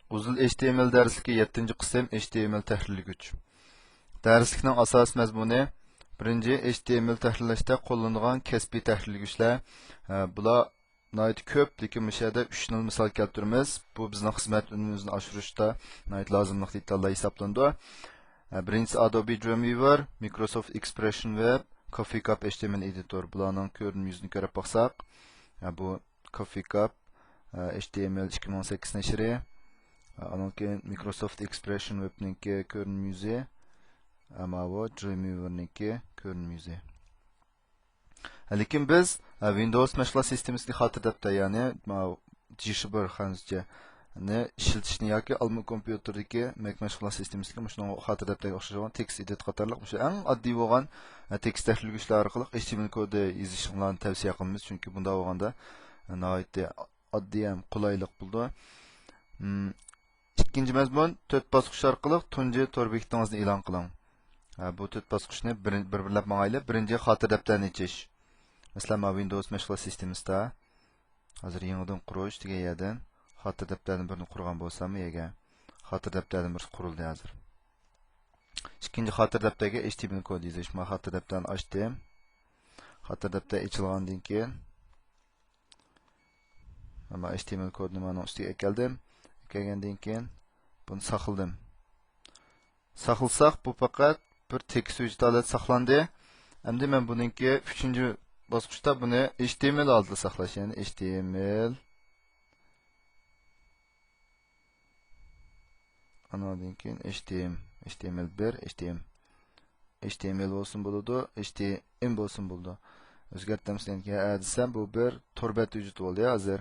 Uzun HTML dərsliki 7-ci qism HTML təhlilləgüç. Dərslikning asos mazmuni birinci HTML təhlilləşdə qo'llanilgan kasbiy təhlilləgüçlər. Bular nəhayət ko'p, lekin bu yerda 3 nil misol keltiramiz. Bu bizning xizmat unumimizni oshirishda nəhayət lozimli detallar hisoblanadi. Birinchisi Adobe Dreamweaver, Microsoft Expression Web, Coffee Cup HTML editor. Bularning ko'rinma yuzini ko'rib baxsak, bu Coffee Cup HTML 2018 nashri. Anonki Microsoft Expression Web'ninki ko'rinma yuzi, ama bu Dreamweaver'ninki ko'rinma yuzi. Lekin biz Windows mashg'ulot sistemasiga xotirlabda, ya'ni G1 hanzcha ne ishlatishni yoki alma kompyuterdagi Mac mashg'ulot sistemasiga shuni xotirlabda o'xshagan text edit qatorliq o'sha eng oddiy bo'lgan text tahlilgüchlar orqali HTML kodi yozishni tavsiya qilamiz, chunki bunda bo'lganda nihoyat oddiy ham qulaylik bo'ldi. İkinci mazmun 4 bosqich orqali tunji tor bekitingizni e'lon qiling. Bu 4 bosqichni bir-birlab mangayli. Birinchi xotir daftarini ichish. Masalan, Windows mashg'ulot sistemasida hozir yangidan qurish degan yerdan xotir daftarini birini qurgan bo'lsam, ega xotir daftarini bir qurildi hozir. Ikkinchi xotir daftarga HTML kod yozish. Men xotir daftarini ochdim. Xotir daftar ochilgandan keyin mana HTML kodni mana ustiga keldim. Kelgandan keyin bunu saqladim. Saqlasak bu faqat bir tekst hujjat holatida saqlandi. Endi men buningki 3-chi bosqichda buni HTML oldida saqlash, ya'ni HTML anadan keyin HTML1, HTML bo'lsin bo'ladi, HTML bo'lsin bo'ladi. O'zgartirmasdan keyin desam bu bir torbat hujjat bo'ldi hozir.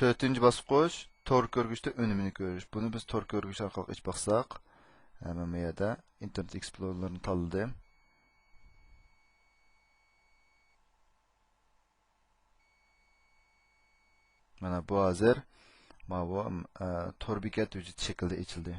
4-chi bosqich tor ko'rgüchdə önümünü ko'rish. Bunu biz tor ko'rgüch orqali iç baxsaq, mana bu yerda Internet Explorer'ni tanladim. Mana bu hozir mana bu tor bekat hujjat shaklida ochildi.